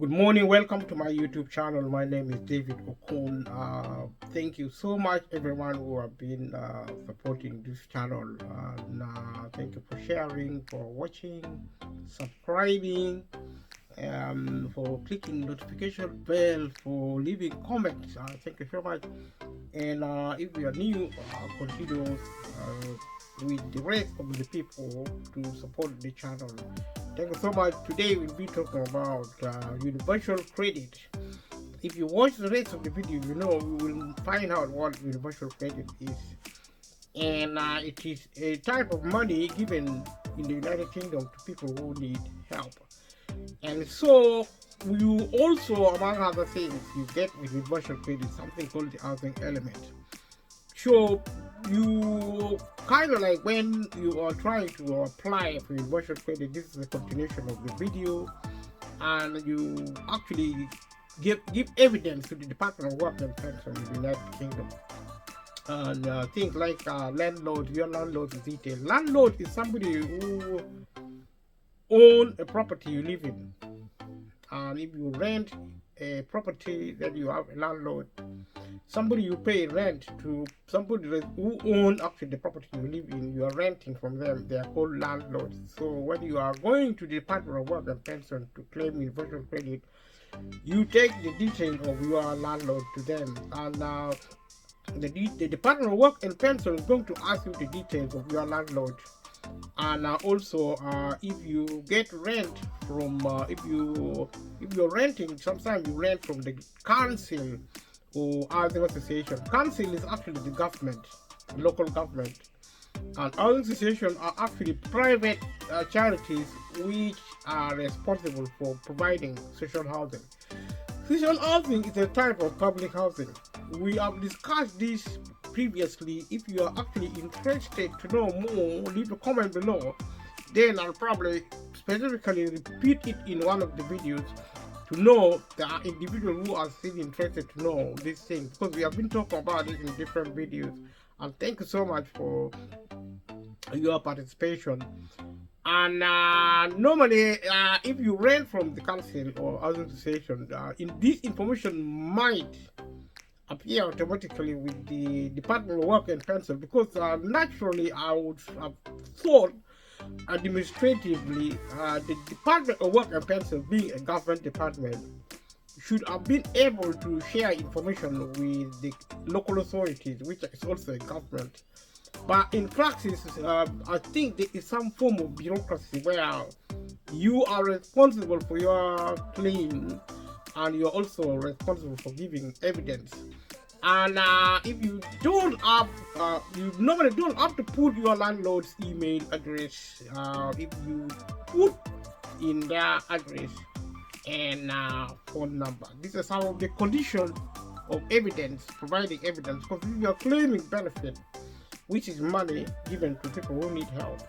Good morning, welcome to my YouTube channel. My name is David Okun. Thank you so much, everyone who have been supporting this channel. And thank you for sharing, for watching, subscribing, for clicking notification bell, for leaving comments. Thank you so much. And if you are new, continue with the rest of the people to support the channel. Thank you so much. Today we'll be talking about universal credit. If you watch the rest of the video, you know we will find out what universal credit is. And it is a type of money given in the United Kingdom to people who need help. And so you also, among other things, you get with universal credit something called the housing element. So you kind of like when you are trying to apply for universal credit, this is a continuation of the video, and you actually give evidence to the Department of Work and Pension in the United Kingdom. And things like landlord, your landlord is detailed. Landlord is somebody who own a property you live in, and if you rent a property that you have a landlord, somebody you pay rent to, somebody who own actually the property you live in, you are renting from them. They are called landlords. So when you are going to the Department of Work and Pension to claim universal credit, you take the details of your landlord to them, and the Department of Work and Pension is going to ask you the details of your landlord. And also if you get rent from if you're renting, sometimes you rent from the council or housing association. Council is actually the government, local government, and housing association are actually private charities which are responsible for providing social housing. Social housing is a type of public housing. We have discussed this previously. If you are actually interested to know more, leave a comment below. Then I'll probably specifically repeat it in one of the videos to know the individual who are still interested to know this thing, because we have been talking about it in different videos. And thank you so much for your participation. And normally if you rent from the council or housing association, in this information might appear automatically with the Department of Work and Pension, because naturally I would have thought administratively the Department of Work and Pension, being a government department, should have been able to share information with the local authorities, which is also a government. But in practice, I think there is some form of bureaucracy where you are responsible for your claim and you're also responsible for giving evidence. And if you don't have, you normally don't have to put your landlord's email address. If you put in their address and phone number, this is some of the conditions of evidence, providing evidence. Because if you are claiming benefit, which is money given to people who need help,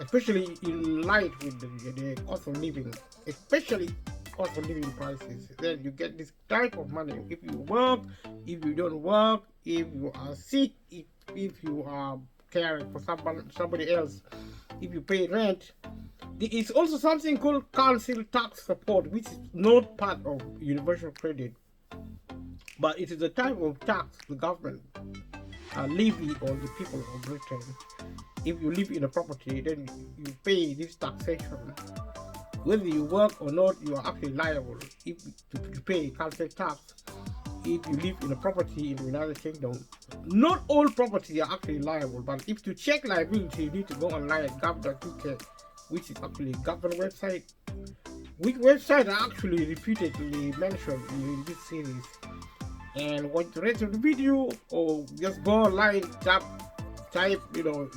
especially in light with the cost of living, especially cost of living prices, then you get this type of money. If you work, if you don't work, if you are sick, if you are caring for somebody else, if you pay rent. There is also something called council tax support, which is not part of universal credit, but it is a type of tax the government levy on the people of Britain. If you live in a property, then you pay this taxation. Whether you work or not, you are actually liable to pay council tax if you live in a property in the United Kingdom. Not all properties are actually liable, but if to check liability, you need to go online at gov.uk, which is actually a government website, which website are actually repeatedly mentioned in this series. And watch the rest of the video, or just go online, type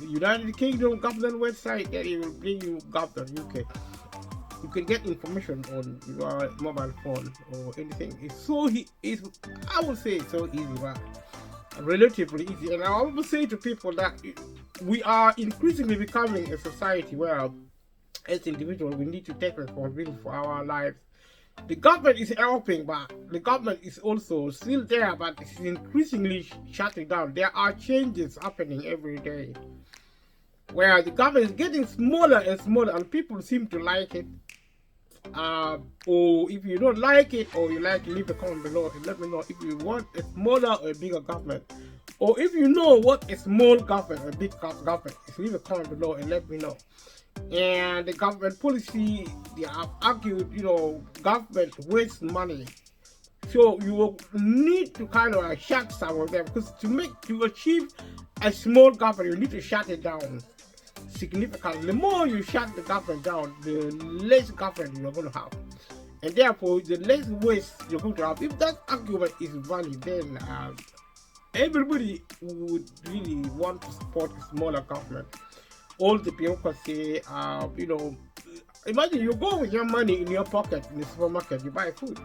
United Kingdom government website, and it will bring you gov.uk. You can get information on your mobile phone or anything. I would say it's so easy, but relatively easy. And I always say to people that we are increasingly becoming a society where, as individuals, we need to take responsibility for our lives. The government is helping, but the government is also still there, but it's increasingly shutting down. There are changes happening every day where the government is getting smaller and smaller, and people seem to like it. Or if you don't like it, or you like, leave a comment below and let me know if you want a smaller or a bigger government, or if you know what a small government or a big government is. Leave a comment below and let me know. And the government policy, they have argued, government wastes money. So you will need to kind of shut some of them, because to achieve a small government, you need to shut it down significantly. The more you shut the government down, the less government you're going to have, and therefore the less waste you're going to have. If that argument is valid, then everybody would really want to support a smaller government. All the bureaucracy, imagine you go with your money in your pocket in the supermarket, you buy food.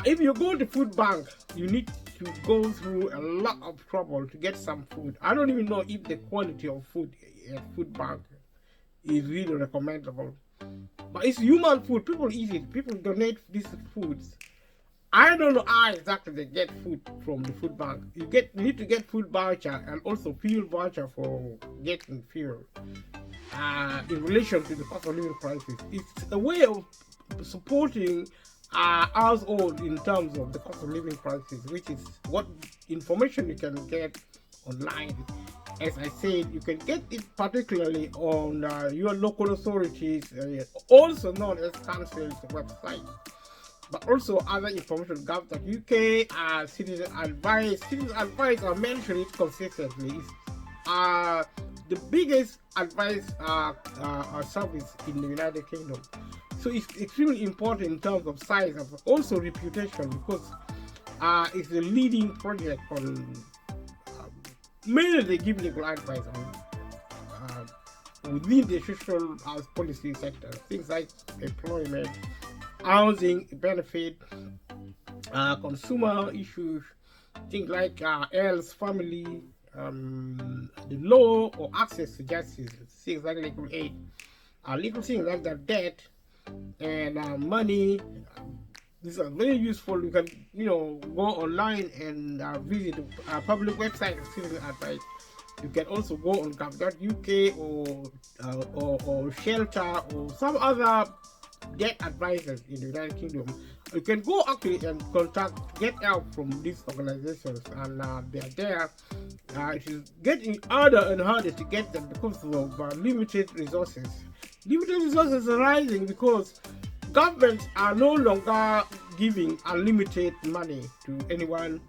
If you go to food bank, you need to go through a lot of trouble to get some food. I don't even know if the quality of food at food bank is really recommendable. But it's human food. People eat it. People donate these foods. I don't know how exactly they get food from the food bank. You need to get food voucher and also fuel voucher for getting fuel. In relation to the cost of living crisis, it's a way of supporting household in terms of the cost of living crisis, which is what information you can get online. As I said, you can get it particularly on your local authorities, also known as council's website, but also other information, gov.uk, citizen advice. Citizen advice, I mention it consistently, is the biggest advice service in the United Kingdom. So it's extremely important in terms of size and also reputation, because it's the leading project on mainly they give legal advice on within the social policy sector, things like employment, housing, benefit, consumer issues, things like health, family, the law or access to justice, things like legal aid, legal things like that, debt, and money. These are very useful. You can go online and visit a public website of citizen advice. You can also go on gov.uk or Shelter or some other debt advisors in the United Kingdom. You can go actually and get help from these organizations, and they are there. It is getting harder and harder to get them because of limited resources. Limited resources are rising because governments are no longer giving unlimited money to anyone.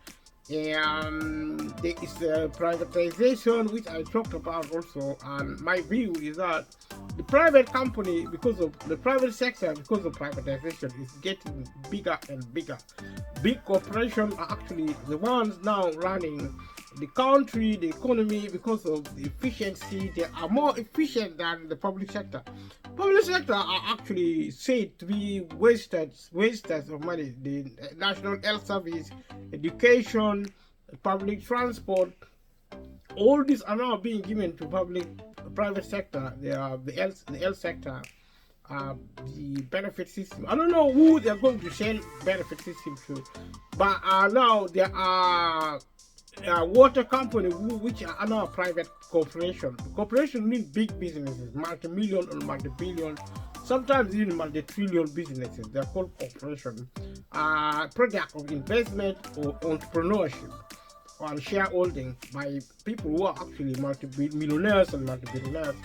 And there is a privatization, which I talked about also, and my view is that the private company, because of the private sector, because of privatization, is getting bigger and bigger. Big corporations are actually the ones now running the country, the economy, because of the efficiency. They are more efficient than the public sector. Public sector are actually said to be wasters of money. The National Health Service, education, public transport, all these are now being given to private sector. They are the health sector, the benefit system. I don't know who they're going to sell benefit system to, but now there are water company which are now private corporation. Corporation means big businesses, multi-million or multi-billion, sometimes even multi-trillion businesses. They're called corporation. Product of investment or entrepreneurship or shareholding by people who are actually multi-millionaires and multi-billionaires,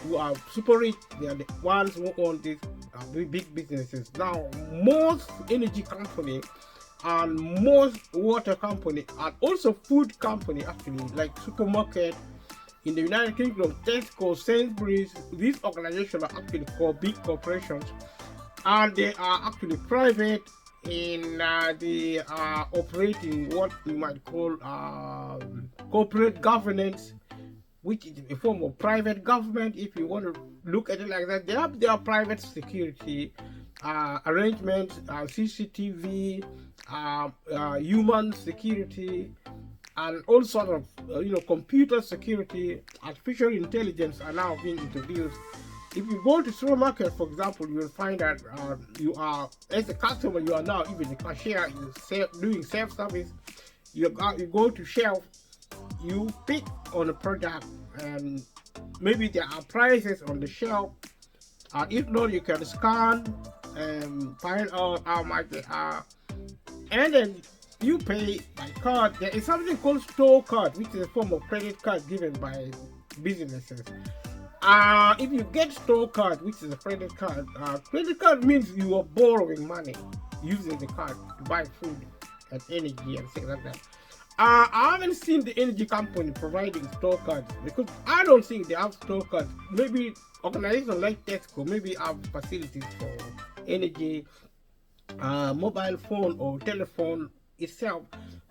who are super rich. They are the ones who own these big businesses. Now, most energy company and most water company and also food company, actually, like supermarket in the United Kingdom, Tesco, Sainsbury's, these organizations are actually called big corporations, and they are actually private, and they are operating what you might call corporate governance, which is a form of private government, if you want to look at it like that. They have their private security arrangements, CCTV, human security, and all sort of computer security. Artificial intelligence are now being introduced. If you go to supermarket, for example, you will find that you are, as a customer, you are now even a cashier, you're doing self-service. You go to shelf, you pick on a product, and maybe there are prices on the shelf, If not, you can scan and find out how much they are, and then you pay by card. There is something called store card, which is a form of credit card given by businesses. If you get store card, which is a credit card means you are borrowing money using the card to buy food and energy and things like that. I haven't seen the energy company providing store cards because I don't think they have store cards. Maybe organizations like Tesco maybe have facilities for energy, mobile phone or telephone itself.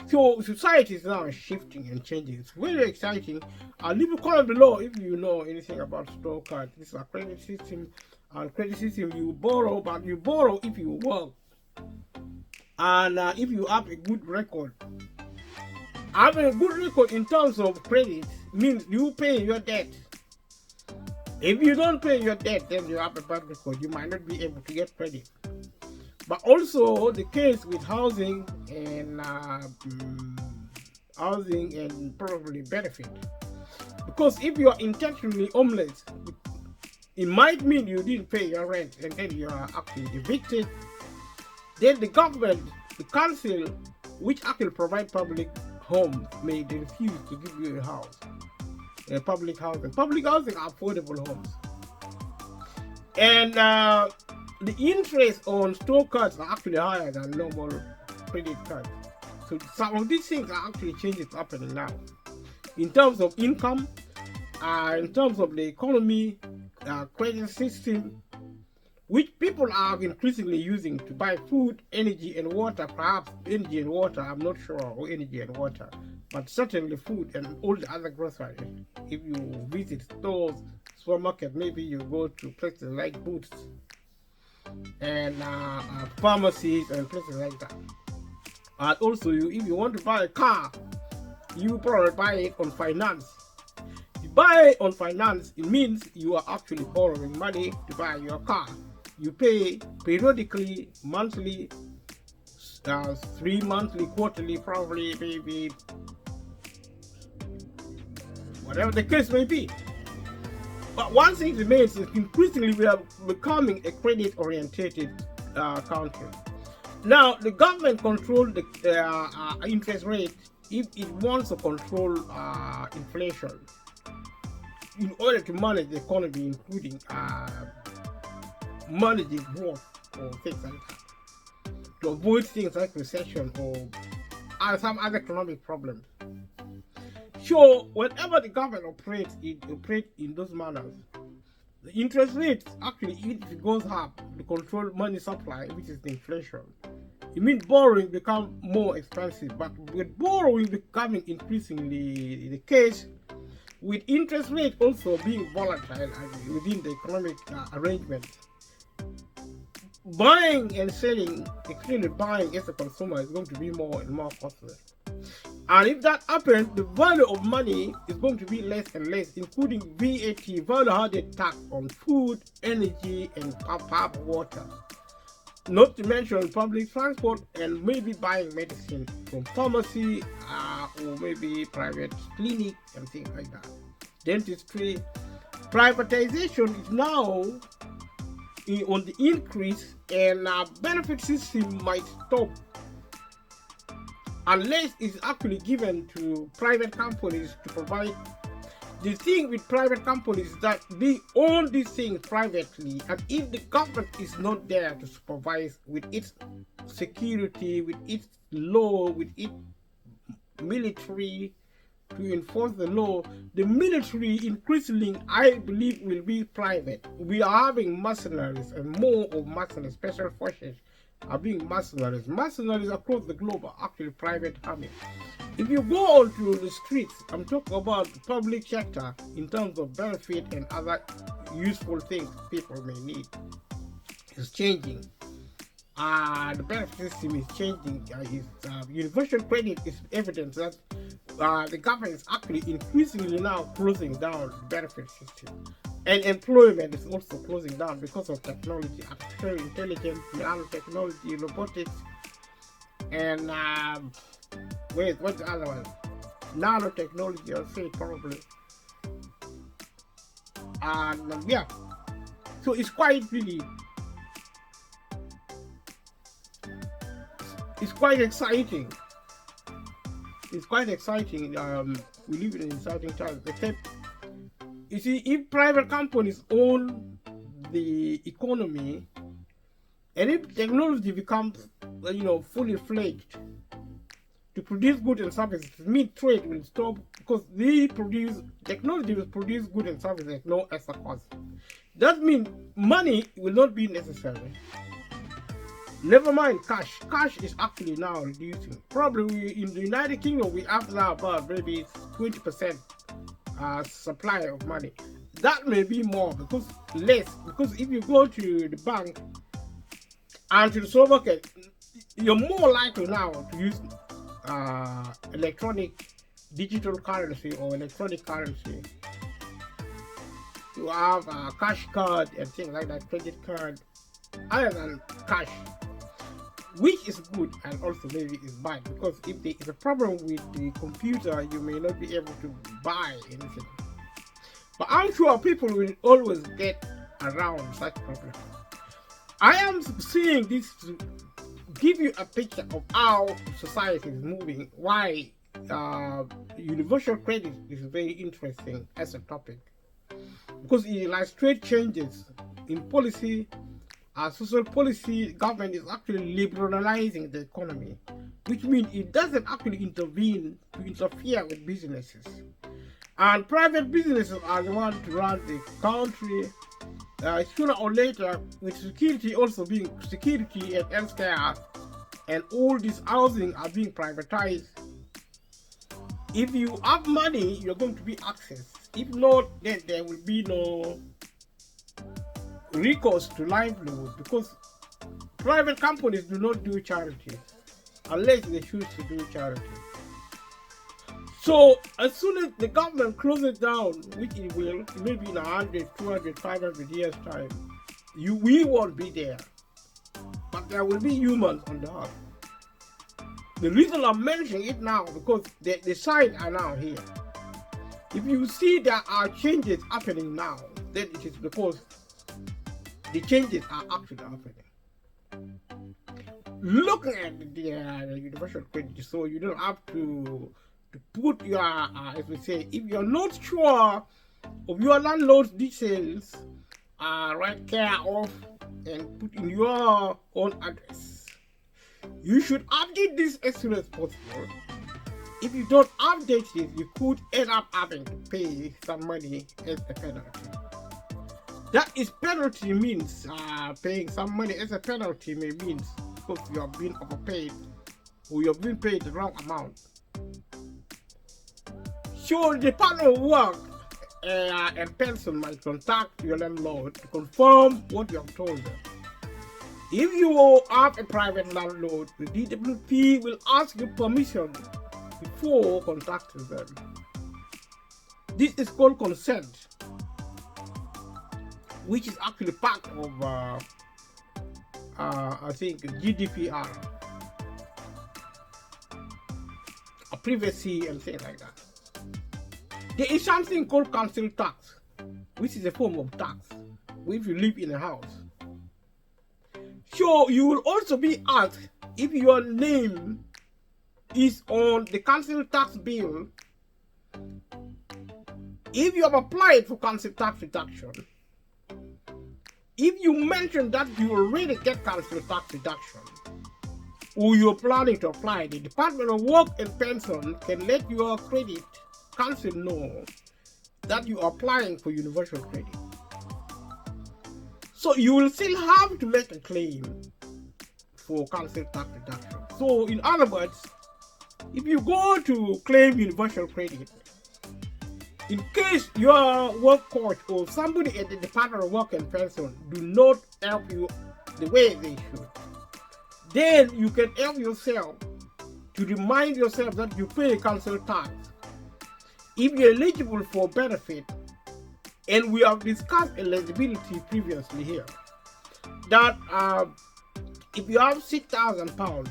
So society is now shifting and changing. It's very exciting. I'll leave a comment below if you know anything about store cards. This is a credit system. And credit system, you borrow, but you borrow if you work and if you have a good record. Having a good record in terms of credit means you pay your debt. If you don't pay your debt, then you have a bad record. You might not be able to get credit. But also the case with housing and probably benefit. Because if you are intentionally homeless, it might mean you didn't pay your rent and then you are actually evicted. Then the government, the council, which actually provide public home, may refuse to give you a house, a public housing. Public housing are affordable homes. And the interest on store cards are actually higher than normal credit cards. So some of these things are actually changes happening now. In terms of income, in terms of the economy, credit system, which people are increasingly using to buy food, energy and water, perhaps energy and water, I'm not sure, or energy and water, but certainly food and all the other groceries. If you visit stores, supermarket, maybe you go to places like Boots and pharmacies and places like that. And also, if you want to buy a car, you probably buy it on finance. You buy it on finance, it means you are actually borrowing money to buy your car. You pay periodically, monthly, 3 monthly, quarterly, probably, maybe, whatever the case may be. But one thing remains is increasingly we are becoming a credit-oriented country. Now, the government controls the interest rate if it wants to control inflation in order to manage the economy, including managing growth or things like that, to avoid things like recession or some other economic problems. So whenever the government operates, it operates in those manners. The interest rate actually, if it goes up, to control money supply, which is the inflation. It means borrowing becomes more expensive, but with borrowing becoming increasingly the case, with interest rate also being volatile within the economic arrangement, buying and selling, especially buying as a consumer, is going to be more and more costly. And if that happens, the value of money is going to be less and less, including VAT, value-added tax on food, energy, and water. Not to mention public transport and maybe buying medicine from pharmacy or maybe private clinic and things like that. Dentistry. Privatization is now on the increase, and benefit system might stop unless it's actually given to private companies to provide. The thing with private companies is that they own these things privately, and if the government is not there to supervise with its security, with its law, with its military to enforce the law, the military increasingly, I believe, will be private. We are having mercenaries and more of mercenaries, special forces are being mercenaries. Mercenaries across the globe are actually private army. If you go onto the streets, I'm talking about the public sector in terms of benefit and other useful things people may need. It's changing. The benefit system is changing. Universal credit is evidence that the government is actually increasingly now closing down the benefit system. And employment is also closing down because of technology, artificial intelligence, nanotechnology, robotics, and what's the other one? Nanotechnology, I'll say probably. And yeah, So it's quite really, it's quite exciting. It's quite exciting. We live in an exciting time. Except, you see, if private companies own the economy, and if technology becomes, fully fledged to produce goods and services, it means trade will stop, because technology will produce goods and services at no extra cost. That means money will not be necessary. Never mind cash. Cash is actually now reducing. Probably in the United Kingdom, we have now about maybe 20% supply of money. That may be more, because if you go to the bank and to the supermarket, you're more likely now to use electronic digital currency or electronic currency. You have a cash card and things like that, credit card, other than cash, which is good and also maybe is bad, because if there is a problem with the computer, you may not be able to buy anything. But I'm sure people will always get around such problems. I am seeing this to give you a picture of how society is moving, why universal credit is very interesting as a topic, because it illustrates changes in policy. Social policy. Government is actually liberalizing the economy, which means it doesn't actually interfere with businesses. And private businesses are the ones to run the country. Sooner or later, with security and healthcare and all this housing are being privatized. If you have money, you're going to be accessed. If not, then there will be no recourse to livelihood, because private companies do not do charity unless they choose to do charity. So as soon as the government closes down, which it will, maybe in 100, 200, 500 years time, we won't be there, but there will be humans on the earth. The reason I'm mentioning it now, because the signs are now here. If you see there are changes happening now, then it is because the changes are actually happening. Looking at the universal credit, so you don't have to put your, as we say, if you're not sure of your landlord's details, write care of and put in your own address. You should update this as soon as possible. If you don't update it, you could end up having to pay some money as a penalty. That is penalty means paying some money as a penalty may means because you have been overpaid or you have been paid the wrong amount. So the Department of Work and Pension might contact your landlord to confirm what you have told them. If you have a private landlord, the DWP will ask you permission before contacting them. This is called consent, which is actually part of, I think, GDPR, a privacy and things like that. There is something called council tax, which is a form of tax if you live in a house. So you will also be asked if your name is on the council tax bill. If you have applied for council tax reduction, if you mention that you already get council tax reduction, or you're planning to apply, the Department of Work and Pension can let your credit council know that you are applying for universal credit. So you will still have to make a claim for council tax reduction. So in other words, if you go to claim universal credit, in case your work coach or somebody at the Department of Work and Pension do not help you the way they should, then you can help yourself to remind yourself that you pay council tax. If you're eligible for benefit, and we have discussed eligibility previously here, that if you have £6,000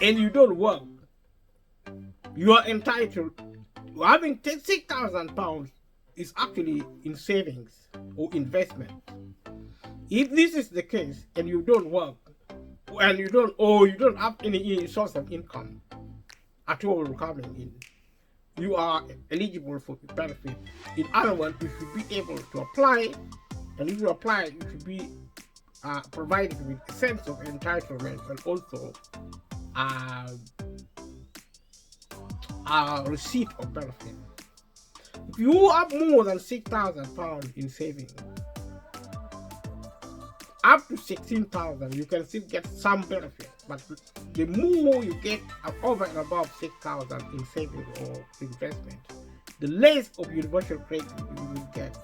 and you don't work, you are entitled. Having £6,000 is actually in savings or investment. If this is the case and you don't work and you don't have any source of income at all coming in, you are eligible for the benefit. In other words, you should be able to apply, and if you apply, you should be provided with a sense of entitlement and also a receipt of benefit. If you have more than £6,000 in savings, up to 16,000, you can still get some benefit. But the more you get over and above 6,000 in savings or investment, the less of universal credit you will get.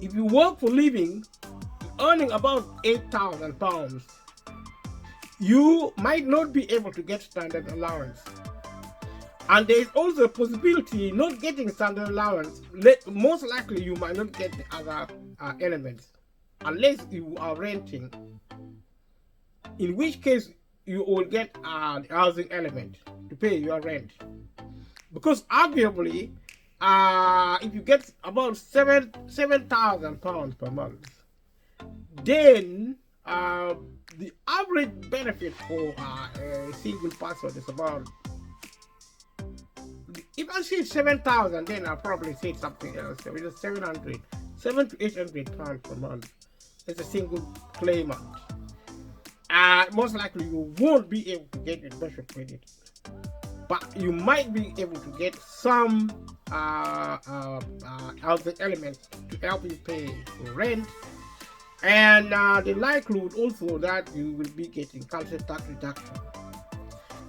If you work for living, earning about £8,000, you might not be able to get standard allowance. And there is also a possibility not getting standard allowance. Most likely you might not get the other elements unless you are renting, in which case you will get the housing element to pay your rent. Because arguably, if you get about £7,000 per month, then the average benefit for a single person is about, if I say 7,000, then I'll probably say something else. So it is 700 to 800 pounds per month. It's a single claimant. Most likely you won't be able to get universal credit, but you might be able to get some housing elements to help you pay rent, and the likelihood also that you will be getting council tax reduction.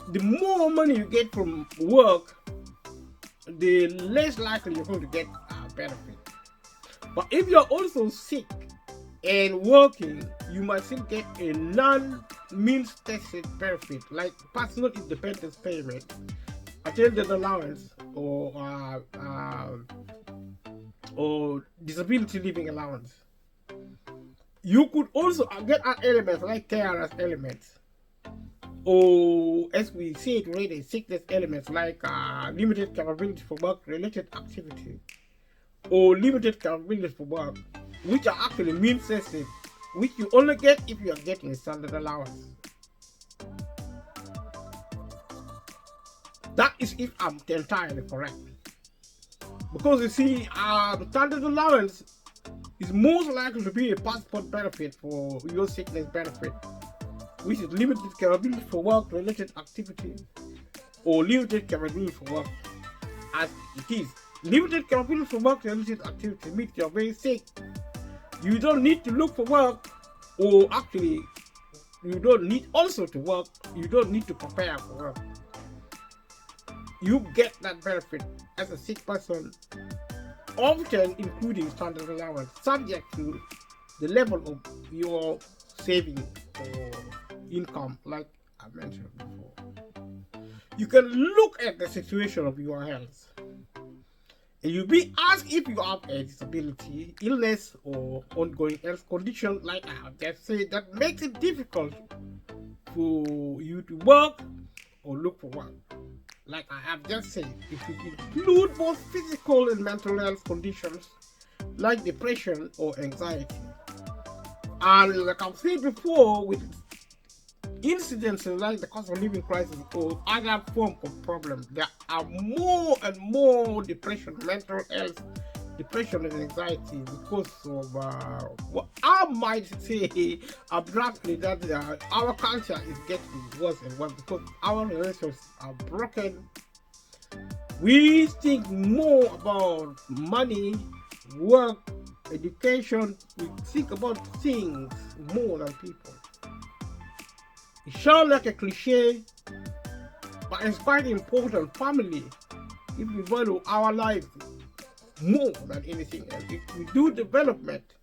The more money you get from work, the less likely you're going to get benefit. But if you're also sick and working, you might still get a non-means tested benefit like personal independence payment, attendant allowance, or disability living allowance. You could also get elements like carers elements, or as we said already, sickness elements like limited capability for work related activity or limited capability for work, which are actually means tested, which you only get if you are getting a standard allowance. That is if I'm entirely correct. Because you see, the standard allowance is most likely to be a passport benefit for your sickness benefit, which is limited capability for work related activity or limited capability for work. As it is, limited capability for work related activity means you're very sick. You don't need to look for work, or actually, you don't need also to work. You don't need to prepare for work. You get that benefit as a sick person, often including standard allowance, subject to the level of your saving or income, like I mentioned before. You can look at the situation of your health, and you'll be asked if you have a disability, illness, or ongoing health condition, like I have just said, that makes it difficult for you to work or look for work. Like I have just said, it will include both physical and mental health conditions like depression or anxiety. And like I've said before, with incidents like the cost of living crisis or other form of problems, there are more and more depression, mental health, depression and anxiety because of what I might say abruptly that our culture is getting worse and worse because our relations are broken. We think more about money, work, education. We think about things more than people. It sounds like a cliche, but it's quite important. Family, if we value our lives more than anything else, if we do development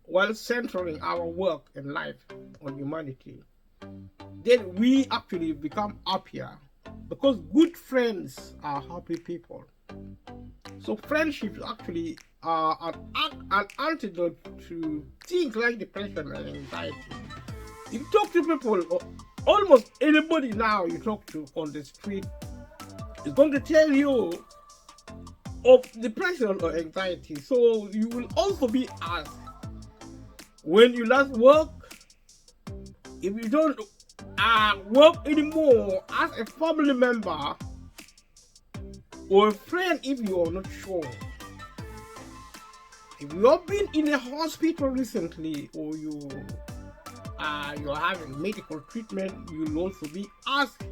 while centering our work and life on humanity, then we actually become happier, because good friends are happy people. So friendships actually are an antidote to things like depression and anxiety. You talk to people, almost anybody now you talk to on the street is going to tell you of depression or anxiety. So you will also be asked when you last work, if you don't work anymore, as a family member or a friend, if you are not sure. If you have been in a hospital recently or you're having medical treatment, you'll also be asked.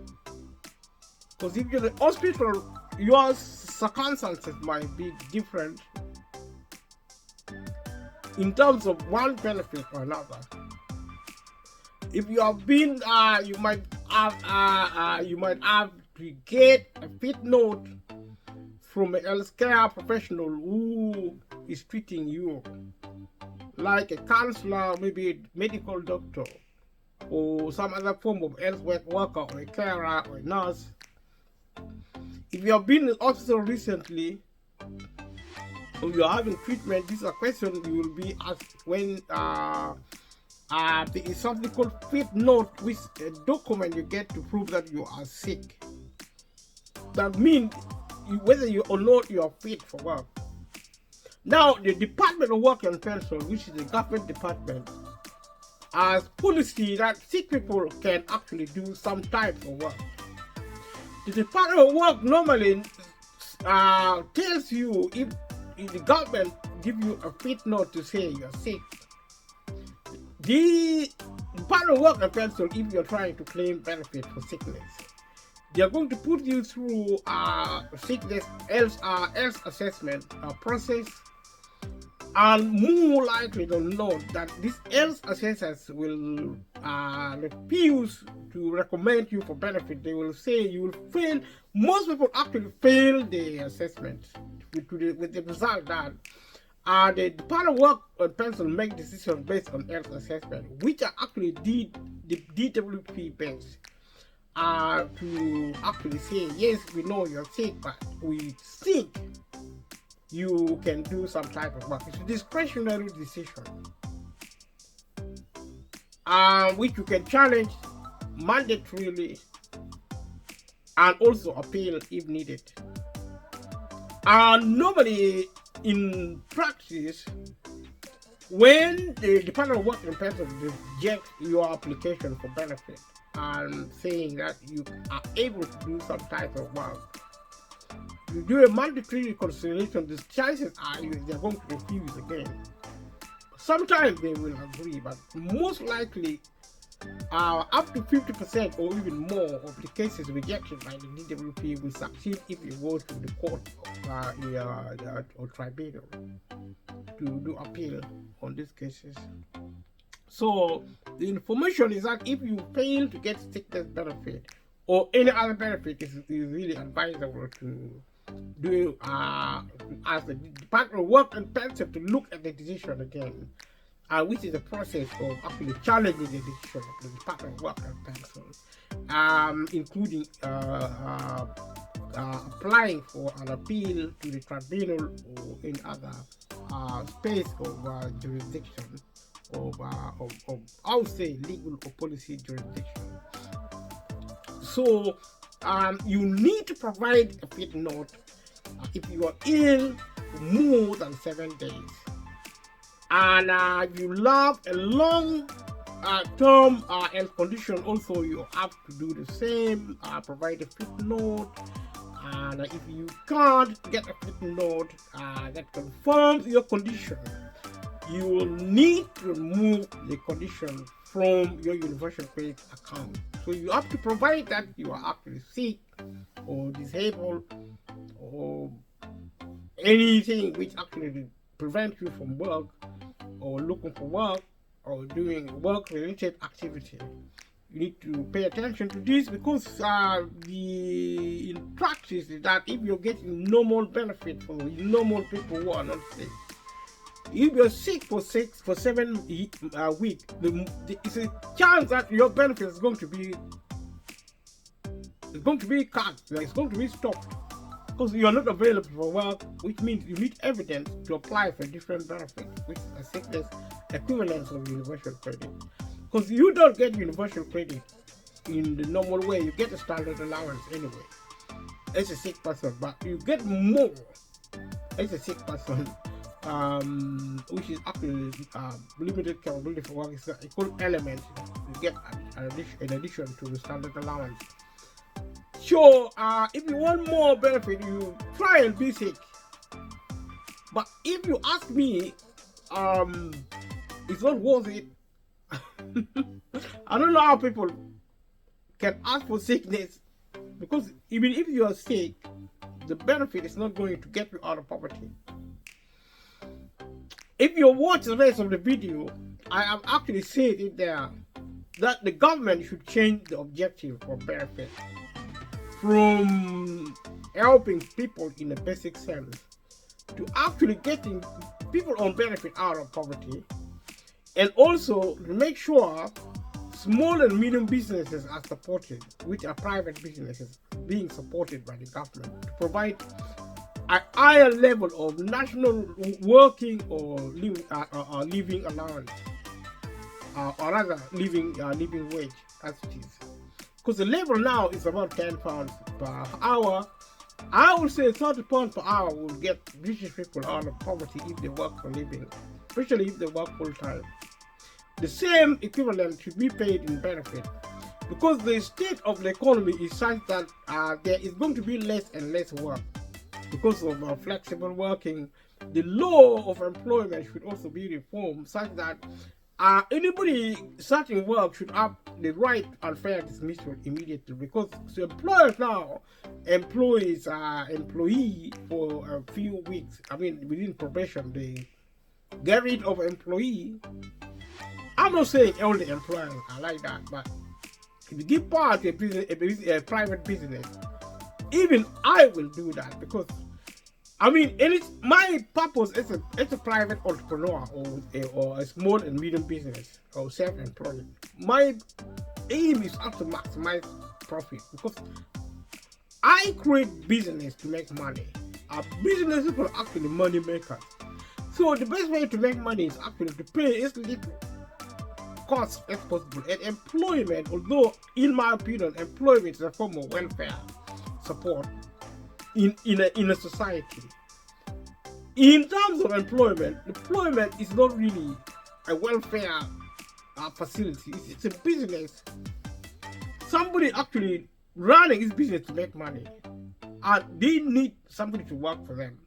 Because if you're in the hospital, your circumstances might be different in terms of one benefit or another. If you have been, you might have to get a fit note from a healthcare professional who is treating you, like a counselor, maybe a medical doctor, or some other form of health worker, or a carer, or a nurse. If you have been in the hospital recently, or you are having treatment, this is a question you will be asked when there is something called fit note, which is a document you get to prove that you are sick. That means whether you or not you are fit for work. Now, the Department of Work and Pension, which is the government department, has policy that sick people can actually do some types of work. The Department of Work normally tells you if the government give you a fit note to say you're sick. The Department of Work and Pension, if you're trying to claim benefit for sickness, they are going to put you through sickness health assessment process, and more likely than not that these health assessors will refuse to recommend you for benefit. They will say you will fail. Most people actually fail the assessment with the result that the Department of Work and Pension make decisions based on health assessment, which are actually the DWP based. To actually say, yes, we know you're sick, but we think you can do some type of work. It's a discretionary decision, which you can challenge mandatorily and also appeal if needed. Normally, in practice, when the Department of Work and Pension rejects your application for benefit and saying that you are able to do some type of work, you do a mandatory reconciliation, the chances are they're going to refuse again. Sometimes they will agree, but most likely up to 50% or even more of the cases rejected by the DWP will succeed if you go to the court or tribunal to do appeal on these cases. So the information is that if you fail to get sickness benefit or any other benefit, is really advisable to do as the Department of Work and Pension to look at the decision again, which is the process of actually challenging the decision of the Department of Work and Pension, including applying for an appeal to the tribunal or in other space of jurisdiction of I would say legal or policy jurisdiction. So you need to provide a fit note if you are ill for more than 7 days, and if you have a long term health condition, also you have to do the same, provide a fit note. And if you can't get a fit note that confirms your condition, you will need to remove the condition from your universal credit account. So you have to provide that you are actually sick or disabled or anything which actually prevents you from work or looking for work or doing work-related activity. You need to pay attention to this, because in practice is that if you're getting normal benefit for normal people who are not sick, if you're sick for 7 weeks, it's a chance that your benefit is going to be cut, it's going to be stopped, because you are not available for work, which means you need evidence to apply for a different benefit, which is a sickness equivalence of universal credit. Because you don't get universal credit in the normal way, you get a standard allowance anyway as a sick person, but you get more It's a sick person, which is actually limited capability for work. It's an equal element to get in addition to the standard allowance. So if you want more benefit, you try and be sick. But if you ask me, it's not worth it. I don't know how people can ask for sickness, because even if you are sick, the benefit is not going to get you out of poverty. If you watch the rest of the video, I have actually said it there that the government should change the objective for benefit from helping people in a basic sense to actually getting people on benefit out of poverty, and also to make sure small and medium businesses are supported, which are private businesses being supported by the government, to provide a higher level of national working or living allowance, or rather living wage as it is. Because the level now is about £10 per hour. I would say £30 per hour will get British people out of poverty if they work for a living, especially if they work full time. The same equivalent should be paid in benefit, because the state of the economy is such that there is going to be less and less work because of flexible working. The law of employment should also be reformed such that anybody starting work should have the right and fair dismissal immediately, because so employers now employees employee for a few weeks. I mean, within probation, they get rid of employee. I'm not saying all the employers are like that, but if you give power to a private business, even I will do that, because I mean, my purpose as a private entrepreneur or a small and medium business or self-employed. My aim is to maximize profit, because I create business to make money. Businesses are actually money makers. So the best way to make money is actually to pay as little cost as possible. And employment, although in my opinion, employment is a form of welfare support in a society. In terms of employment is not really a welfare facility. It's a business. Somebody actually running his business to make money, and they need somebody to work for them.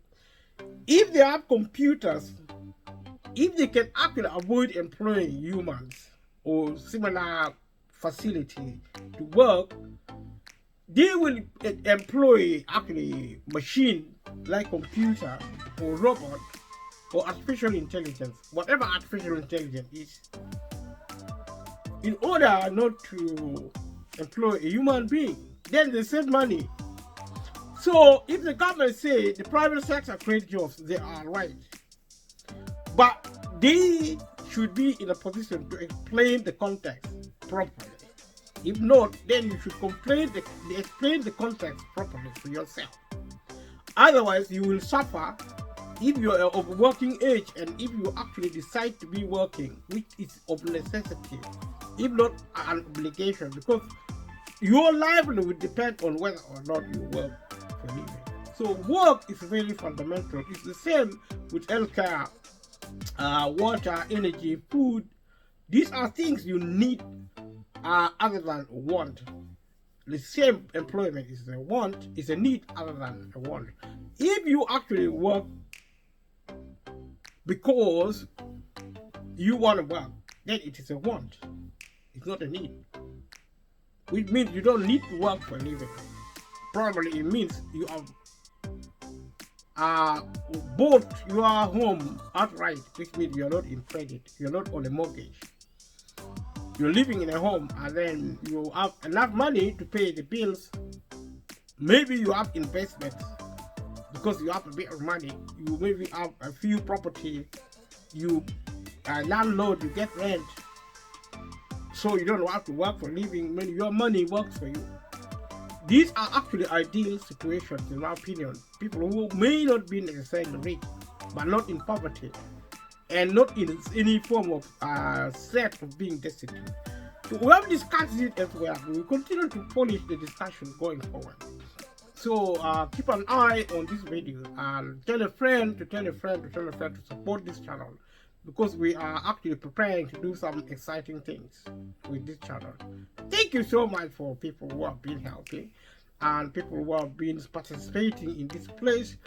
If they have computers, if they can actually avoid employing humans or similar facility to work, they will employ actually machine like computer or robot or artificial intelligence, whatever artificial intelligence is, in order not to employ a human being. Then they save money. So if the government say the private sector create jobs, they are right, but they should be in a position to explain the context properly. If not, then you should explain the context properly to yourself. Otherwise, you will suffer if you are of working age, and if you actually decide to be working, which is of necessity, if not an obligation, because your livelihood will depend on whether or not you work for living. So work is very fundamental. It's the same with healthcare, water, energy, food. These are things you need other than want. The same employment is a want, is a need other than a want. If you actually work because you want to work, then it is a want. It's not a need. Which means you don't need to work for a living. Probably it means you have bought your home outright, which means you're not in credit, you're not on a mortgage. You're living in a home, and then you have enough money to pay the bills. Maybe you have investments because you have a bit of money. You maybe have a few property. You landlord, you get rent, so you don't have to work for a living. When your money works for you. These are actually ideal situations, in my opinion. People who may not be necessarily rich, but not in poverty, and not in any form of threat of being destitute. So we have discussed it elsewhere. We will continue to polish the discussion going forward. So keep an eye on this video and tell a friend to tell a friend to tell a friend to support this channel, because we are actually preparing to do some exciting things with this channel. Thank you so much for people who have been helping and people who have been participating in this place,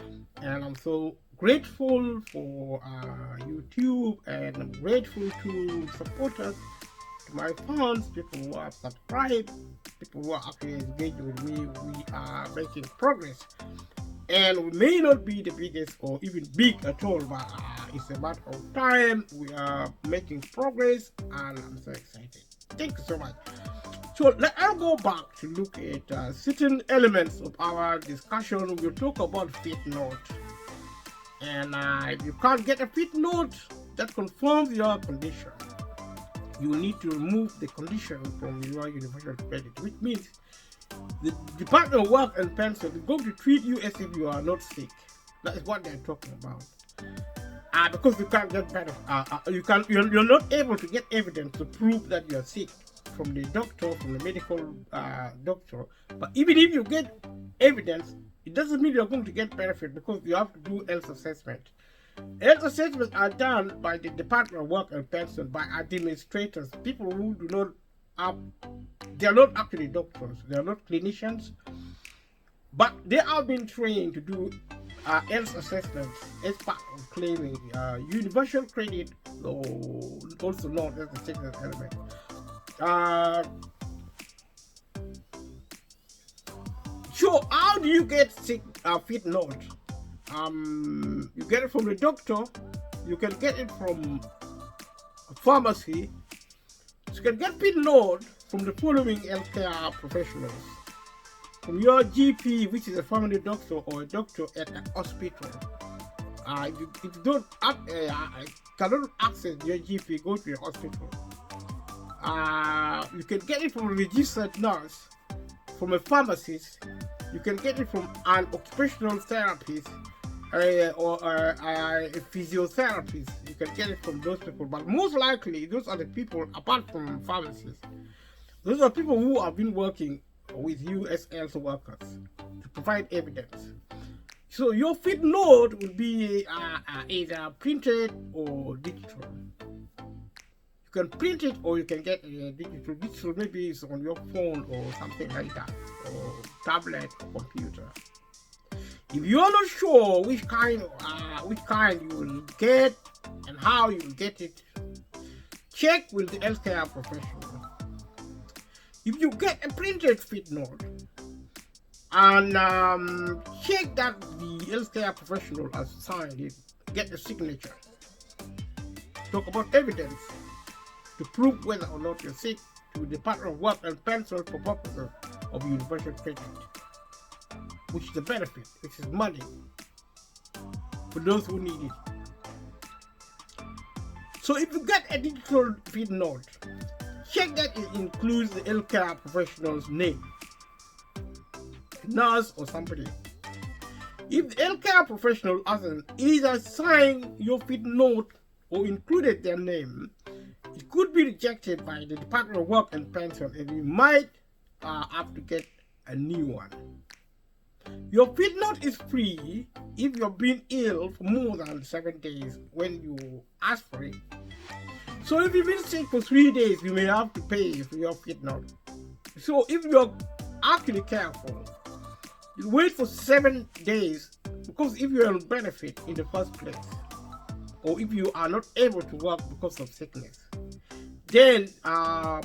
and I'm so grateful for YouTube, and I'm grateful to supporters, to my fans, people who have subscribed, people who are actually engaged with me. We are making progress, and we may not be the biggest or even big at all, but it's a matter of time. We are making progress, and I'm so excited. Thank you so much. So I'll go back to look at certain elements of our discussion. We'll talk about fit note, and if you can't get a fit note that confirms your condition, you need to remove the condition from your universal credit, which means the Department of Work and Pension is going to treat you as if you are not sick. That is what they're talking about. Because you can't get better, you're not able to get evidence to prove that you're sick from the doctor, from the medical doctor. But even if you get evidence, it doesn't mean you're going to get benefit, because you have to do health assessment. Health assessments are done by the Department of Work and Pension, by administrators, people who do not have, they are not actually doctors, they are not clinicians, but they have been trained to do health assessments as part of claiming universal credit, or also known as the sickness element. So how do you get sick fit note? You get it from the doctor, you can get it from a pharmacy, you can get fit note from the following healthcare professionals: from your GP, which is a family doctor or a doctor at a hospital. If you don't cannot access your GP, go to your hospital. You can get it from a registered nurse, from a pharmacist. You can get it from an occupational therapist or a physiotherapist. You can get it from those people, but most likely those are the people, apart from pharmacists, those are people who have been working with you as health workers to provide evidence. So your fit note will be either printed or digital. You can print it, or you can get digital. Digital maybe is on your phone or something like that, or tablet or computer. If you are not sure which kind you will get and how you will get it, check with the healthcare professional. If you get a printed fit note, and check that the healthcare professional has signed it, get a signature. Talk about evidence to prove whether or not you're sick to the Department of Work and Pension for purposes of universal credit, which is a benefit, which is money for those who need it. So if you get a digital fit note, check that it includes the healthcare professional's name, nurse or somebody. If the healthcare professional hasn't either signed your fit note or included their name, it could be rejected by the Department of Work and Pension, and you might have to get a new one. Your fit note is free if you've been ill for more than 7 days when you ask for it. So if you've been sick for 3 days, you may have to pay for your fit note. So if you're actually careful, you wait for 7 days, because if you're on benefit in the first place, or if you are not able to work because of sickness, then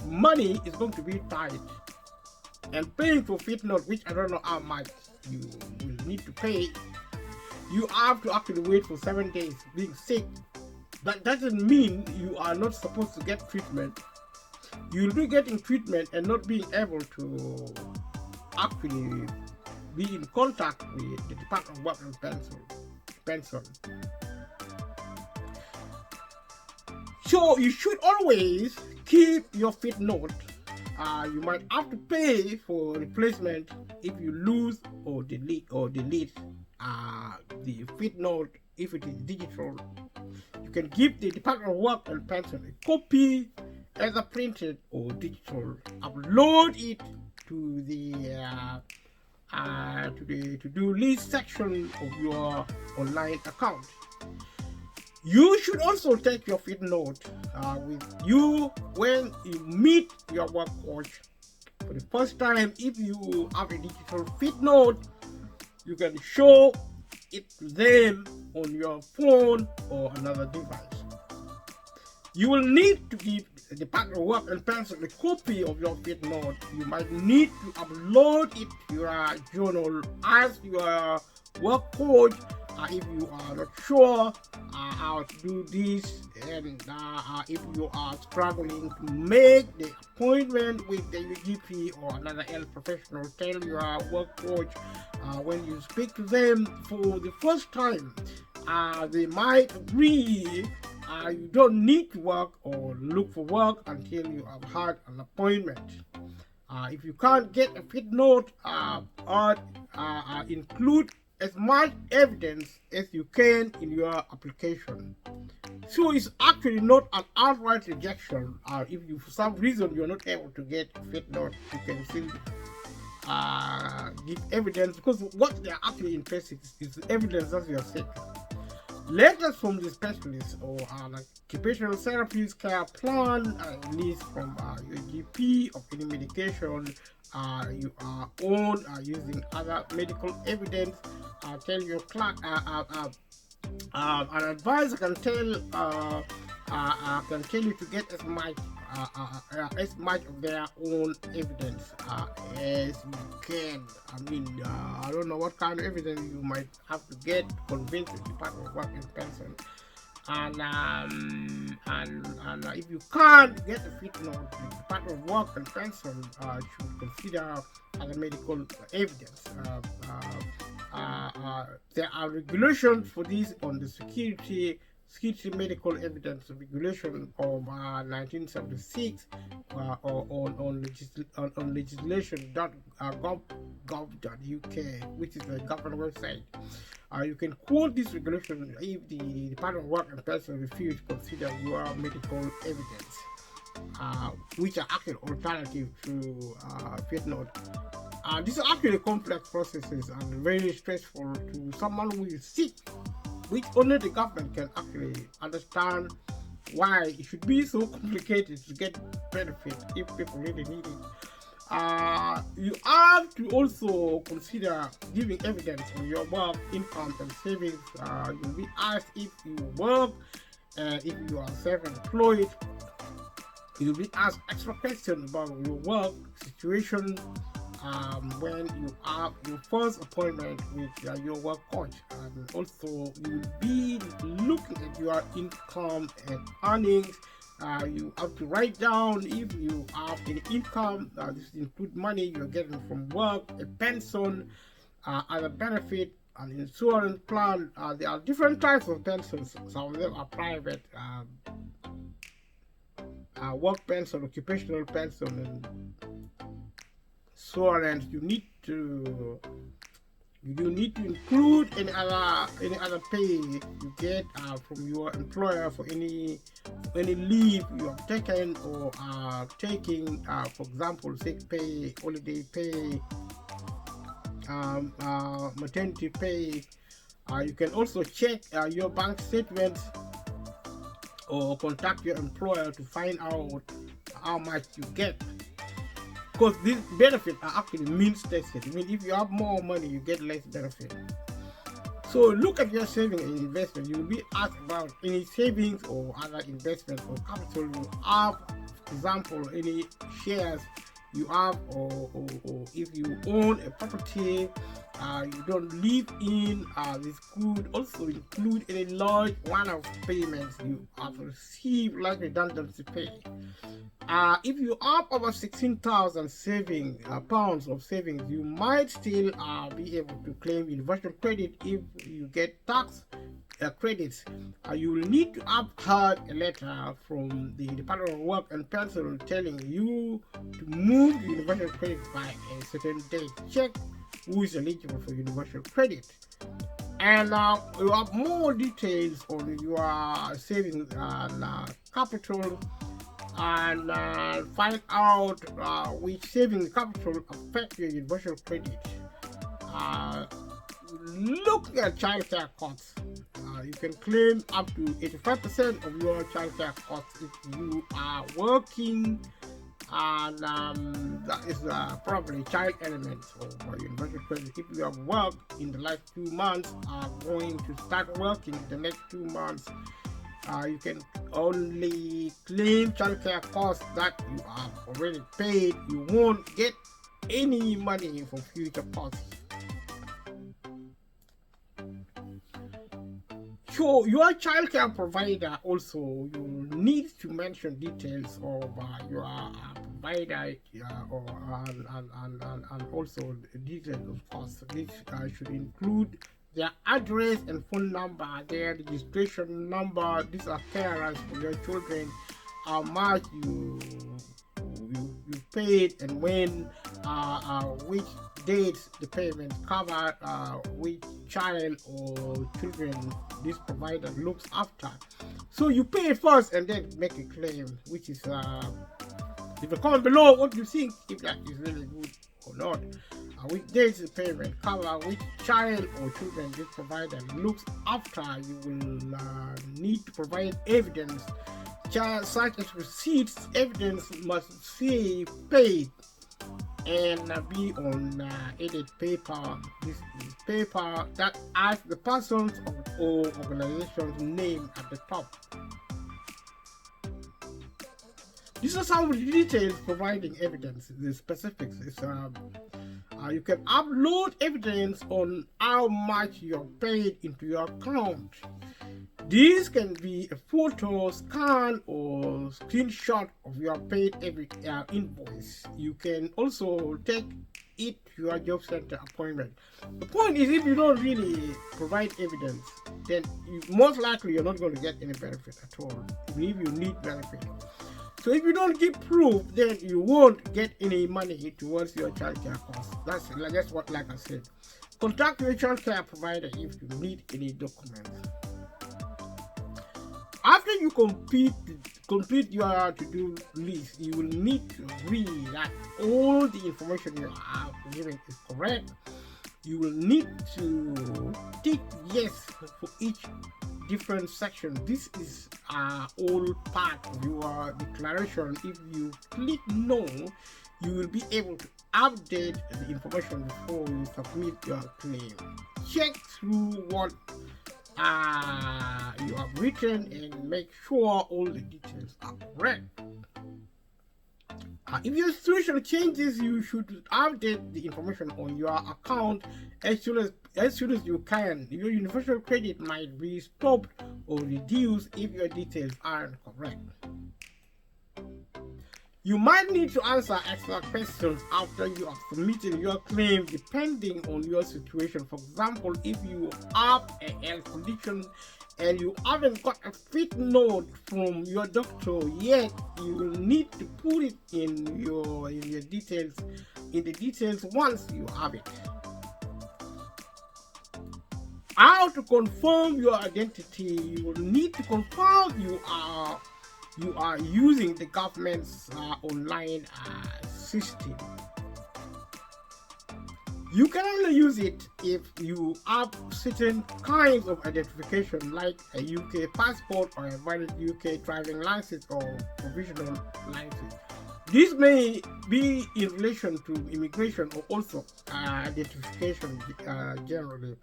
money is going to be tight, and paying for fit note, which I don't know how much you will need to pay, you have to actually wait for 7 days being sick. That doesn't mean you are not supposed to get treatment. You'll be getting treatment and not being able to actually be in contact with the Department of Work and Pension. So you should always keep your fit note. You might have to pay for replacement if you lose or delete the fit note. If it is digital, you can give the Department of Work and Pension a copy, either printed or digital. Upload it to the to the to-do list section of your online account. You should also take your fit note with you when you meet your work coach for the first time. If you have a digital fit note, you can show it to them on your phone or another device. You will need to give the Department of Work and Pension a copy of your fit note. You might need to upload it to your journal as your work coach if you are not sure how to do this, and if you are struggling to make the appointment with the UGP or another health professional. Tell your work coach when you speak to them for the first time, they might agree you don't need to work or look for work until you have had an appointment. If you can't get a fit note, include as much evidence as you can in your application. So it's actually not an outright rejection. If you, for some reason, you're not able to get a fit note, you can still give evidence, because what they're actually interested in is the evidence that you're seeking. Letters from the specialist or like occupational therapist care plan, list from your GP of any medication you are on, using other medical evidence. Tell your clerk, an advisor can tell you to get as much of their own evidence as you can. I mean, I don't know what kind of evidence you might have to get to convince the Department of Work and Pension. And if you can't get a fit note, the Department of Work and Pension should consider other medical evidence. There are regulations for this on the security medical evidence regulation of 1976 on legislation.gov.uk, which is the government website. You can quote this regulation if the Department of Work and Pension refuse to consider your medical evidence, which are actually alternative to fit note. These are actually complex processes and very stressful to someone who is sick, which only the government can actually understand why it should be so complicated to get benefit if people really need it. You have to also consider giving evidence on your work, income, and savings. You'll be asked if you work, and if you are self-employed. You'll be asked extra questions about your work situation when you have your first appointment with your work coach, and also you'll be looking at your income and earnings. You have to write down if you have any income. This includes money you're getting from work, a pension, other benefit, an insurance plan. There are different types of pensions. Some of them are private, work pension, occupational pension, and so on. And you need to include any other pay you get from your employer for any leave you have taken or are taking, for example, sick pay, holiday pay, maternity pay. You can also check your bank statements or contact your employer to find out how much you get, because these benefits are actually means tested. I mean, if you have more money, you get less benefit. So look at your savings and investment. You will be asked about any savings or other investments or capital you have. For example, any shares you have, or if you own a property you don't live in. This could also include any large one-off payments you have received, like redundancy pay. If you have over 16,000 pounds of savings, you might still be able to claim universal credit if you get tax credits. You will need to have had a letter from the Department of Work and Pension telling you to move universal credit by a certain date. Check who is eligible for universal credit. And you have more details on your savings and capital, and find out which savings capital affect your universal credit. look at childcare costs. You can claim up to 85% of your childcare costs if you are working, and that is probably child element of universal credit. If you have worked in the last 2 months, are going to start working the next 2 months, you can only claim childcare costs that you have already paid. You won't get any money for future costs. So your childcare provider also, you need to mention details of your provider, and also details of costs. This should include their address and phone number, their registration number. These are carers for your children, how much you paid, and when, which dates the payment covered, which child or children this provider looks after. So you pay first and then make a claim, which is if you comment below what you think, if that is really good or not. Which dates the payment cover, which child or children this provider looks after. You will need to provide evidence such as receipts. Evidence must say paid and be on edit paper. This is paper that has the person's or organization's name at the top. These are some of the details providing evidence. The specifics is you can upload evidence on how much you're paid into your account. This can be a photo, scan, or screenshot of your paid invoice. You can also take it to your job center appointment. The point is, if you don't really provide evidence, then most likely you're not going to get any benefit at all, even if you need benefit. So if you don't give proof, then you won't get any money towards your childcare costs. That's what, like I said. Contact your childcare provider if you need any documents. After you complete your to-do list, you will need to agree that all the information you have given is correct. You will need to tick yes for each different section. This is all part of your declaration. If you click no, you will be able to update the information before you submit your claim. Check through what you have written and make sure all the details are correct. If your situation changes, you should update the information on your account as soon as you can. Your universal credit might be stopped or reduced if your details aren't correct. You might need to answer extra questions after you have submitted your claim depending on your situation. For example, if you have a health condition and you haven't got a fit note from your doctor yet, you will need to put it in your details, in the details once you have it. How to confirm your identity? You will need to confirm you are using the government's online system. You can only use it if you have certain kinds of identification, like a UK passport or a valid UK driving license or provisional license. This may be in relation to immigration or also identification generally.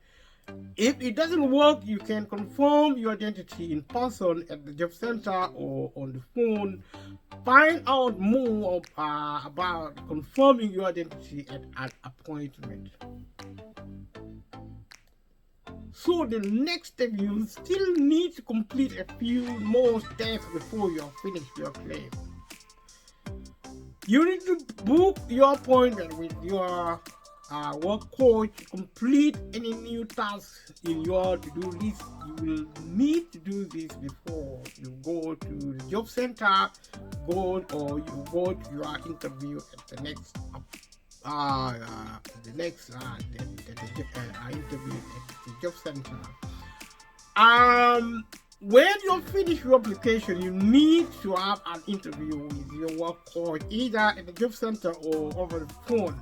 If it doesn't work, you can confirm your identity in person at the job center or on the phone. Find out more about confirming your identity at an appointment. So the next step, you still need to complete a few more steps before you finish your claim. You need to book your appointment with your work coach, complete any new tasks in your to-do list. You will need to do this before you go to the job center, you go to your interview at the next interview at the job center. When you finish your application, you need to have an interview with your work coach, either at the job center or over the phone.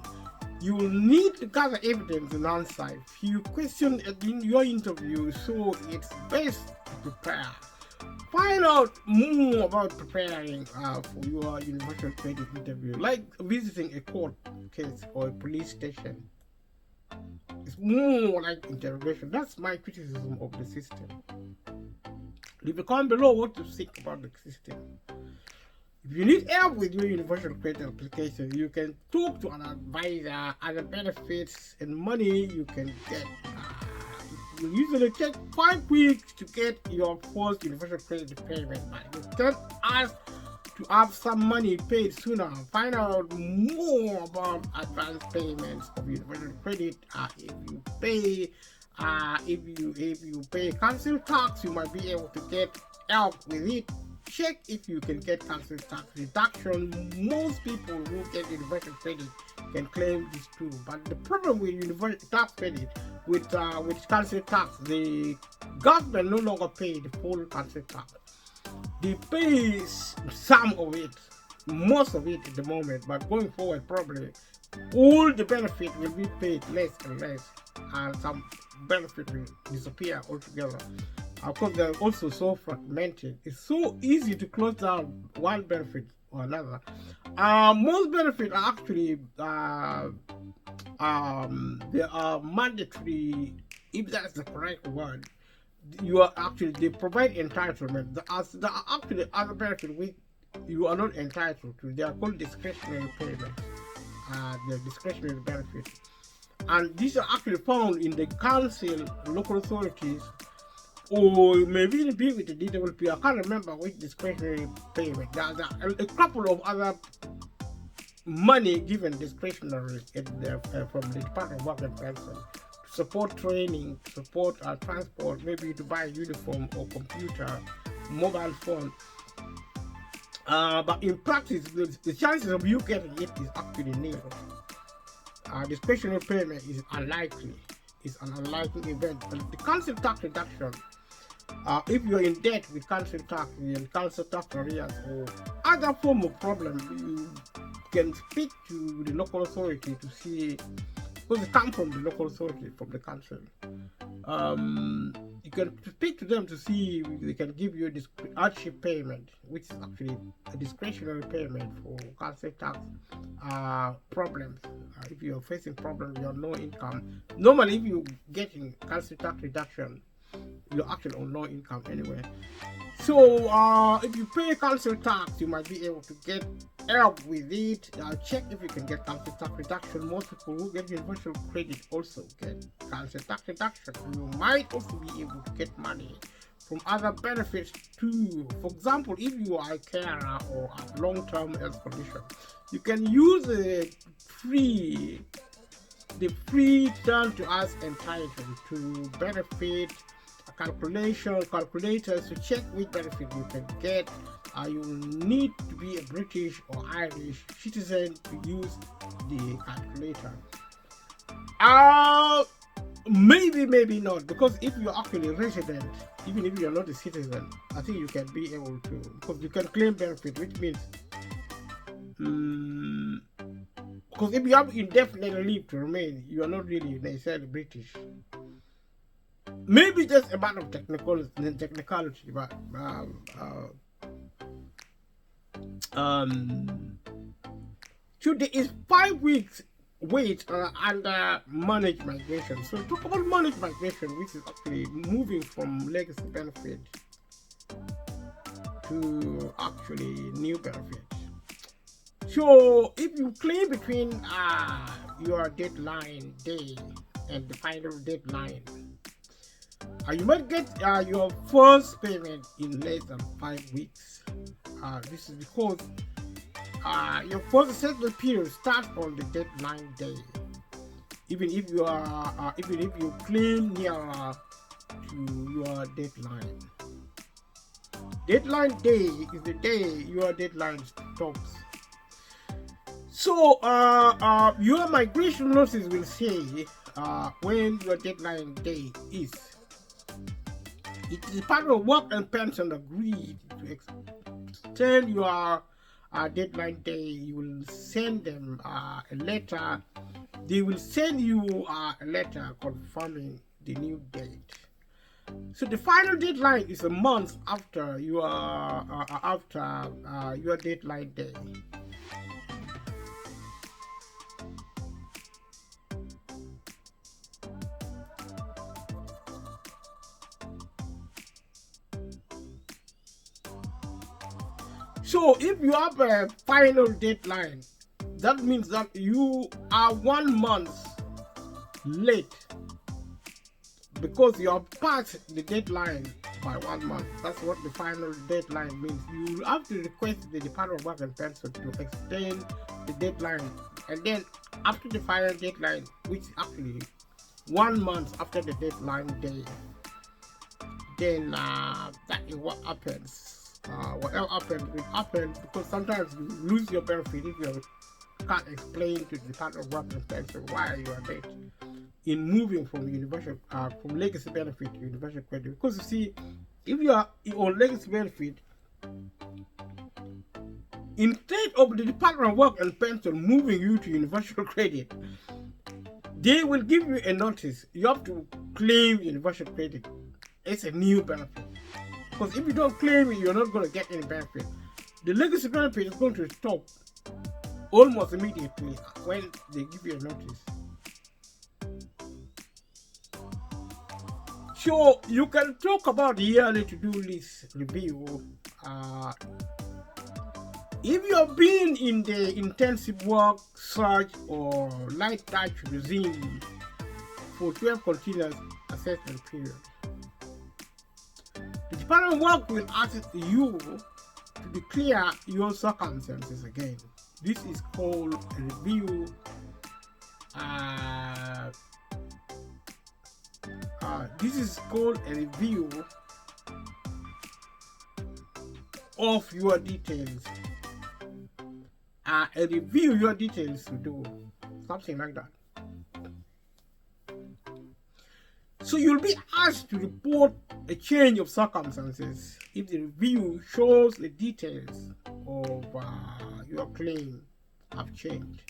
You will need to gather evidence and answer a few questions in your interview, so it's best to prepare. Find out more about preparing for your universal credit interview, like visiting a court case or a police station. It's more like interrogation. That's my criticism of the system. Leave a comment below what you think about the system. If you need help with your universal credit application, you can talk to an advisor. Other benefits and money you can get. You usually take 5 weeks to get your first universal credit payment, but you can ask to have some money paid sooner. Find out more about advance payments of universal credit. If you pay council tax, you might be able to get help with it. Check if you can get council tax reduction. Most people who get universal credit can claim this too. But the problem with universal tax credit, with council tax, the government no longer pay the full council tax. They pay some of it, most of it at the moment, but going forward probably all the benefit will be paid less and less, and some benefit will disappear altogether. Of course, they're also so fragmented. It's so easy to close down one benefit or another. Most benefits are actually they are mandatory, if that's the correct word. You are actually, they provide entitlement. There are actually other benefits which you are not entitled to. They are called discretionary payments. They're discretionary benefits, and these are actually found in the council, local authorities, or maybe even be with the DWP. I can't remember which discretionary payment. There are a couple of other money given discretionary from the Department of Work and Pension to support training, support transport, maybe to buy a uniform or computer, mobile phone. But in practice, the chances of you getting it is actually nil. Discretionary payment is unlikely. It's an unlikely event. But the council tax reduction, if you're in debt with council tax and council tax arrears or other form of problem, you can speak to the local authority to see, because they come from the local authority, from the council. You can speak to them to see if they can give you this hardship payment, which is actually a discretionary payment for council tax problems. If you're facing problems, you have no income. Normally, if you're getting council tax reduction, you're actually on low income anyway. So if you pay council tax, you might be able to get help with it. Check if you can get council tax reduction. Most people who get universal credit also get council tax reduction. You might also be able to get money from other benefits too. For example, if you are a carer or a long-term health condition, you can use the free turn to us entitlement to benefit calculators to check which benefit you can get. You need to be a British or Irish citizen to use the calculator. Maybe not, because if you're actually a resident, even if you're not a citizen, I think you can be able to, because you can claim benefit, which means because if you have indefinite leave to remain, you are not really necessarily British. Maybe just a matter of technicality, but so there is 5 weeks wait under managed migration. So talk about managed migration, which is actually moving from legacy benefit to actually new benefit. So if you claim between your deadline day and the final deadline, you might get your first payment in less than 5 weeks. This is because your first settlement period starts on the deadline day. Even if you are, even if you claim nearer to your deadline. Deadline day is the day your deadline stops. So your migration notice will say when your deadline day is. It is part of Work and Pension agreed to extend your deadline day. You will send them a letter they will send you a letter confirming the new date. So the final deadline is a month after your deadline day. So if you have a final deadline, that means that you are 1 month late because you have passed the deadline by 1 month. That's what the final deadline means. You have to request the Department of Work and Pension to extend the deadline, and then after the final deadline, which is actually 1 month after the deadline day, then that is what happens. Whatever happens will happen, because sometimes you lose your benefit if you can't explain to the Department of Work and Pension why you are late in moving from universal from legacy benefit to universal credit. Because you see, if you are on legacy benefit, instead of the Department of Work and Pension moving you to universal credit, they will give you a notice. You have to claim universal credit. It's a new benefit. Because if you don't claim it, you're not going to get any benefit. The legacy benefit is going to stop almost immediately when they give you a notice. So you can talk about the yearly to-do list review. If you have been in the intensive work, search, or light touch regime for 12 continuous assessment periods, the Department of Work will ask you to declare your circumstances again. This is called a review. This is called a review of your details. A review your details to do something like that. So you'll be asked to report a change of circumstances if the review shows the details of your claim have changed.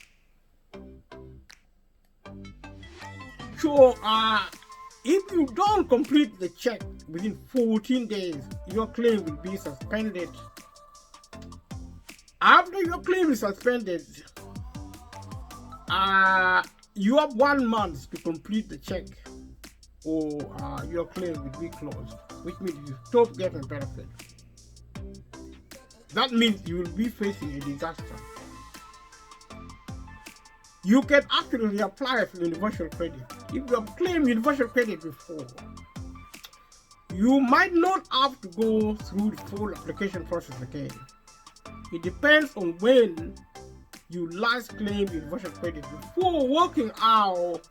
So if you don't complete the check within 14 days, your claim will be suspended. After your claim is suspended, you have 1 month to complete the check, or your claim will be closed, which means you stop getting benefit. That means you will be facing a disaster. You can actually reapply for universal credit. If you have claimed universal credit before, you might not have to go through the full application process again. It depends on when you last claimed universal credit. Before working out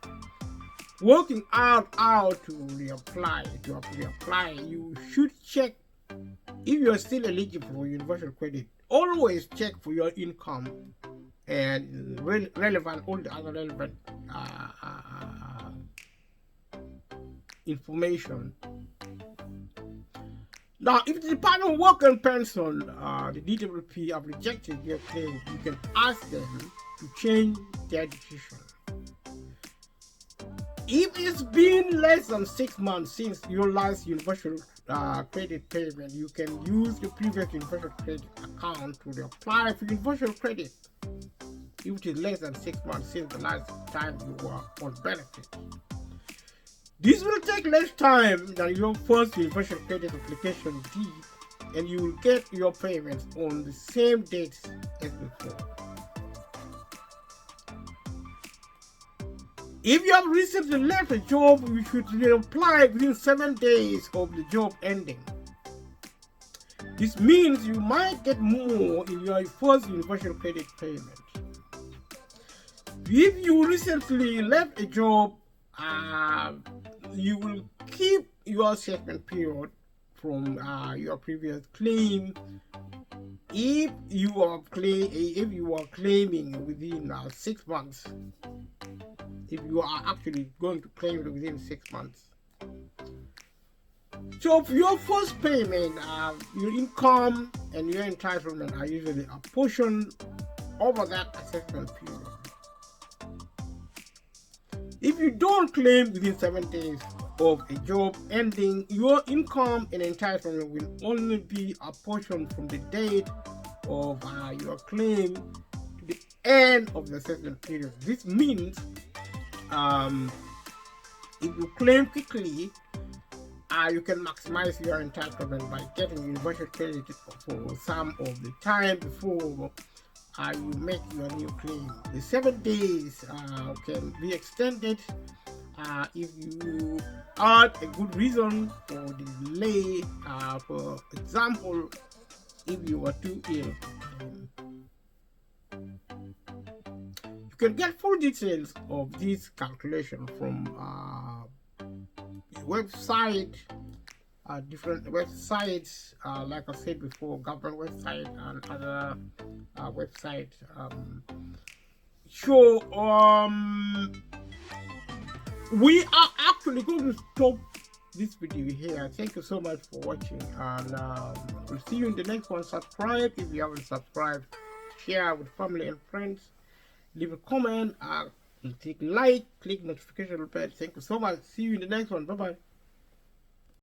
how to reapply, you should check if you are still eligible for universal credit. Always check for your income and all the other relevant information. Now, if the Department of Work and Pension, the DWP, have rejected your claim, you can ask them to change their decision. If it's been less than 6 months since your last universal credit payment, you can use your previous universal credit account to apply for universal credit. If it is less than 6 months since the last time you were on benefit. This will take less time than your first universal credit application did, and you will get your payments on the same dates as before. If you have recently left a job, you should reapply within 7 days of the job ending. This means you might get more in your first universal credit payment. If you recently left a job, you will keep your assessment period from your previous claim if you are claiming within 6 months. If you are actually going to claim it within 6 months. So for your first payment, your income and your entitlement are usually apportioned over that assessment period. If you don't claim within 7 days of a job ending, your income and entitlement will only be apportioned from the date of your claim to the end of the assessment period. This means if you claim quickly, you can maximize your entitlement by getting universal credit for some of the time before you make your new claim. The 7 days can be extended if you add a good reason for the delay. For example, if you were too ill. You can get full details of this calculation from the website, different websites, like I said before, government website and other websites. We are actually going to stop this video here. Thank you so much for watching, and we'll see you in the next one. Subscribe if you haven't subscribed, share with family and friends, leave a comment, click like, click notification bell. Thank you so much. See you in the next one. Bye bye.